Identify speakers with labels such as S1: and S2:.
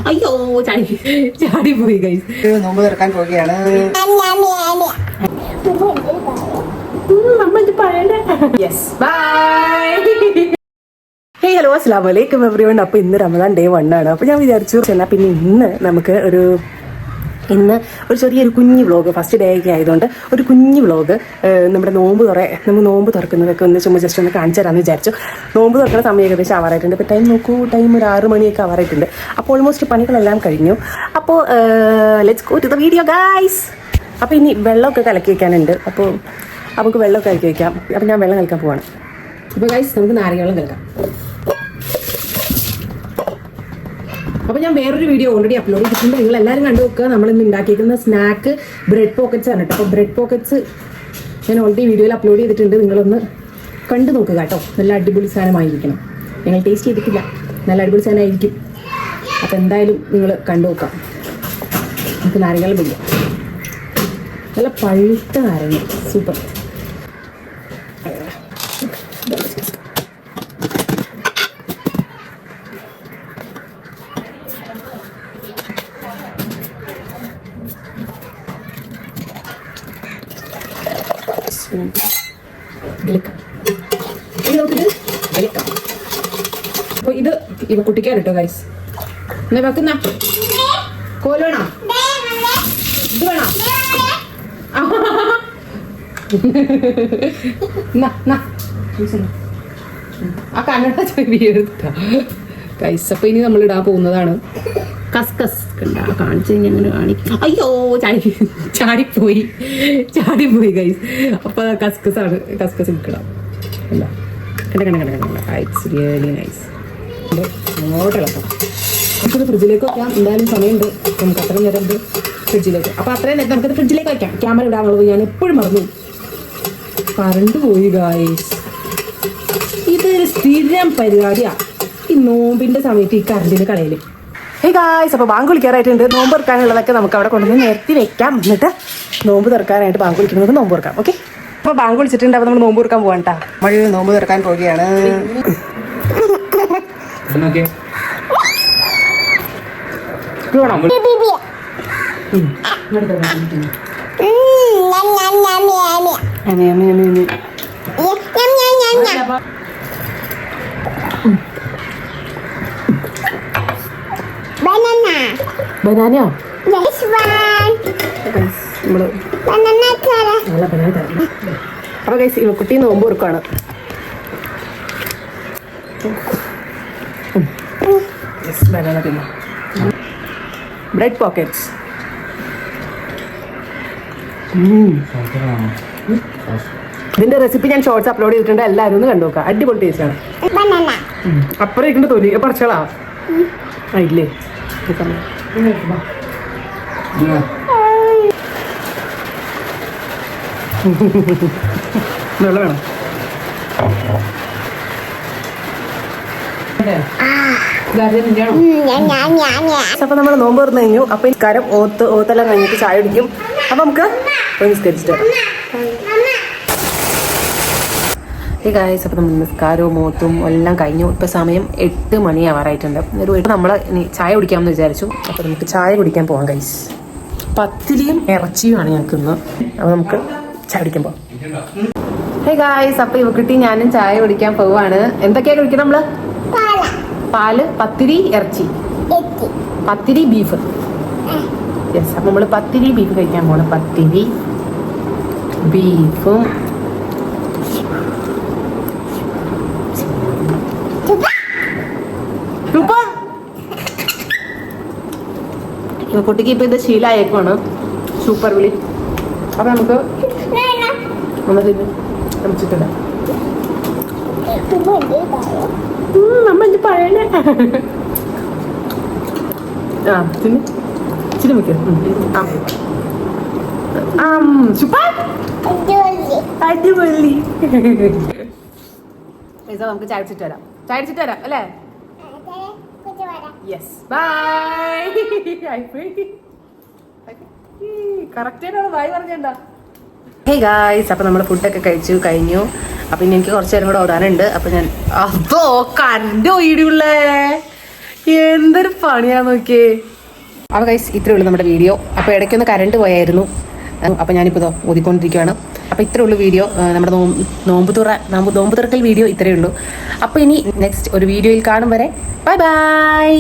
S1: അയ്യോ ചാടി പോയി ഗൈസ്.
S2: നോമ്പ് തുറക്കാൻ പോവുകയാണ്.
S1: ഹേയ് ഹലോ അസ്സലാമു അലൈക്കും എവരിവൺ. അപ്പോൾ ഇന്ന് റമദാൻ ഡേ 1 ആണ്. അപ്പോൾ ഞാൻ വിചാരിച്ചു എന്നാൽ പിന്നെ ഇന്ന് നമുക്ക് ഒരു ചെറിയൊരു കുഞ്ഞു വ്ളോഗ്, ഫസ്റ്റ് ഡേ ഒക്കെ ആയതുകൊണ്ട് ഒരു കുഞ്ഞു വ്ളോഗ് നമ്മുടെ നമ്മൾ നോമ്പ് തുറക്കുന്നതൊക്കെ ഒന്ന് ചുമ്മാ ജസ്റ്റ് ഒന്ന് കാണിച്ചു തരാമെന്ന് വിചാരിച്ചു. നോമ്പ് തുറക്കുന്ന സമയം ഏകദേശം ആവാറായിട്ടുണ്ട്. ഇപ്പോൾ ടൈം നോക്കൂ, ടൈം ഒരു 6 മണിയൊക്കെ ആവാറായിട്ടുണ്ട്. അപ്പോൾ ഓൾമോസ്റ്റ് പണികളെല്ലാം കഴിഞ്ഞു. അപ്പോൾ let's go to the video guys. അപ്പോൾ ഇനി വെള്ളമൊക്കെ കലക്കി വയ്ക്കാനുണ്ട്. അപ്പോൾ നമുക്ക് വെള്ളമൊക്കെ കലക്കി വയ്ക്കാം. അപ്പോൾ ഞാൻ വെള്ളം കലക്കാൻ പോവാണ്. അപ്പോൾ ഗൈസ് നമുക്ക് നാരങ്ങ വെള്ളം കലക്കാം. അപ്പോൾ ഞാൻ വേറൊരു വീഡിയോ ഓൾറെഡി അപ്ലോഡ് ചെയ്തിട്ടുണ്ട്. നിങ്ങൾ എല്ലാവരും കണ്ടു നോക്കുക. നമ്മളിന്ന് ഉണ്ടാക്കിയിരിക്കുന്ന സ്നാക്ക് ബ്രെഡ് പോക്കറ്റ്സ് ആണ് കേട്ടോ. അപ്പോൾ ബ്രെഡ് പോക്കറ്റ്സ് ഞാൻ ഓൾറെഡി വീഡിയോയിൽ അപ്ലോഡ് ചെയ്തിട്ടുണ്ട്. നിങ്ങളൊന്ന് കണ്ടു നോക്കുക കേട്ടോ. നല്ല അടിപൊളി സാധനമായിരിക്കണം. ഞങ്ങൾ ടേസ്റ്റ് ചെയ്തിട്ടില്ല, നല്ല അടിപൊളി സാധനമായിരിക്കും. അപ്പോൾ എന്തായാലും നിങ്ങൾ കണ്ടു നോക്കാം. നമുക്ക് നാരങ്ങ പിടിക്കാം. നല്ല പഴുത്ത നാരങ്ങ, സൂപ്പർ. അപ്പൊ ഇത് ഇവ കുട്ടിക്കാൻ കേട്ടോ ഗൈസ്. എന്നാ വെക്കുന്ന കോല് വേണോ, ഇത് വേണോ? ആ കന്നഡ ഗൈസ്. അപ്പൊ ഇനി നമ്മൾ ഇടാൻ പോകുന്നതാണ് കസ്കസ്. കാണിച്ചു കഴിഞ്ഞാൽ കാണിക്കും. അയ്യോ ചാടിപ്പോയി ഗൈസ്. അപ്പൊ കസ്കസ് ആണ്. കസ്കസ് ഇരിക്കണം. അല്ല ഇറ്റ്സ് റിയലി നൈസ്. അങ്ങോട്ട് ഇളക്കാം. നമുക്കത് ഫ്രിഡ്ജിലേക്ക് വയ്ക്കാം. എന്തായാലും സമയമുണ്ട്. നമുക്ക് അത്രയും നേരം ഉണ്ട് ഫ്രിഡ്ജിലേക്ക്. അപ്പോൾ അത്രയും നേരം നമുക്കത് ഫ്രിഡ്ജിലേക്ക് വയ്ക്കാം. ക്യാമറ ഇടാനുള്ളത് ഞാൻ എപ്പോഴും മറന്നു. കറണ്ട് പോയി ഗൈസ്. ഇതൊരു സ്ഥിരം പരിപാടിയാണ് ഈ നോമ്പിന്റെ സമയത്ത് ഈ കറണ്ടിന് കളയല്. ഹേ ഗായ്സ്, അപ്പോൾ ബാങ്ക് വിളിക്കാറായിട്ടുണ്ട്. നോമ്പ് തുറക്കാനുള്ളതൊക്കെ നമുക്ക് അവിടെ കൊണ്ടുവന്ന് നിർത്തി വെക്കാം. എന്നിട്ട് നോമ്പ് തുറക്കാനായിട്ട് ബാങ്ക് വിളിക്കുന്നത് നോമ്പ് തുറക്കാം. ഓക്കെ, അപ്പോൾ ബാങ്ക് വിളിച്ചിട്ടുണ്ട്. അപ്പോൾ നമ്മൾ നോമ്പ് തുറക്കാൻ പോകാൻ കേട്ടോ.
S2: നമ്മൾ നോമ്പ് തുറക്കാൻ പോവുകയാണ്.
S1: ബനാനയോ? അപ്പൊ ഗൈസ് കുട്ടി നോമ്പ് തുറക്കാണ്. Bread pockets. ഇതിന്റെ റെസിപ്പി ഞാൻ ഷോർട്സ് അപ്ലോഡ് ചെയ്തിട്ടുണ്ട്. എല്ലാവരും ഒന്ന് കണ്ടു നോക്കാം. അടിപൊളി ടേസ്റ്റ് ആണ്. അപ്പുറം ഇരിക്കുന്ന തൊലി പറിച്ചോളാ. ആ ഇല്ലേ, വെള്ളം വേണം. അപ്പൊ നമ്മൾ നോമ്പ് തുറന്നു കഴിഞ്ഞു. അപ്പൊ നിസ്കാരം ഓത്തെല്ലാം കഴിഞ്ഞിട്ട് ചായ കുടിക്കും. അപ്പൊ നമുക്ക് നിസ്കരിച്ചിട്ട് ഗായ്സ്. അപ്പോൾ നമ്മൾ നിസ്കാരവും മോത്തും എല്ലാം കഴിഞ്ഞു. ഇപ്പോൾ സമയം 8 മണിയാവാറായിട്ടുണ്ട്. നമ്മൾ ചായ കുടിക്കാമെന്ന് വിചാരിച്ചു. അപ്പോൾ നമുക്ക് ചായ കുടിക്കാൻ പോകാം ഗൈസ്. പത്തിരിയും ഇറച്ചിയുമാണ് ഞങ്ങൾക്ക് ഇന്ന്. അപ്പോൾ നമുക്ക് ചായ കുടിക്കാൻ പോകാം. ഹേ ഗായ്സ്, അപ്പോൾ ഇവക്കുട്ടി ഞാനും ചായ കുടിക്കാൻ പോവാണ്. എന്തൊക്കെയാണ് കുടിക്കുന്നത് നമ്മള്? പാല്, പത്തിരി, ഇറച്ചി, പത്തിരി, ബീഫ്. യെസ്, അപ്പോൾ നമ്മൾ പത്തിരി ബീഫ് കഴിക്കാൻ പോകണം. പത്തിരി ബീഫും കുട്ടിക്ക് ഇപ്പൊ ഇത് ശീലമായേക്കാണ്. സൂപ്പർ വിളി. അപ്പൊ നമുക്ക് ചിക്കൻ നമ്മ പറയണേ. ആ ചിരി വെക്ക. സൂപ്പർ അടിപൊളി. നമുക്ക് ചായ അടിച്ചിട്ട് വരാം അല്ലേ? Yes, bye. കറക്റ്റായിട്ടാണ് ബൈ പറഞ്ഞേണ്ടാ. ഹേ ഗായ്സ്, അപ്പോൾ നമ്മൾ ഫുഡൊക്കെ കഴിച്ചു കഴിഞ്ഞു. അപ്പം ഇനി എനിക്ക് കുറച്ച് നേരം കൂടെ ഓടാനുണ്ട്. അപ്പം ഞാൻ അതോ കറണ്ട് പോയിടുള്ളേ. എന്തൊരു പണിയാ നോക്കിയേ. അപ്പോൾ ഗൈസ് ഇത്രയേ ഉള്ളൂ നമ്മുടെ വീഡിയോ. അപ്പോൾ ഇടയ്ക്കൊന്ന് കറണ്ട് പോയായിരുന്നു. അപ്പോൾ ഞാനിപ്പോൾ ഓതിക്കൊണ്ടിരിക്കുകയാണ്. അപ്പോൾ ഇത്രയേ ഉള്ളൂ വീഡിയോ. നമ്മുടെ നോമ്പ് തുറക്കൽ വീഡിയോ ഇത്രയേ ഉള്ളൂ. അപ്പോൾ ഇനി നെക്സ്റ്റ് ഒരു വീഡിയോയിൽ കാണും വരെ ബൈ ബൈ.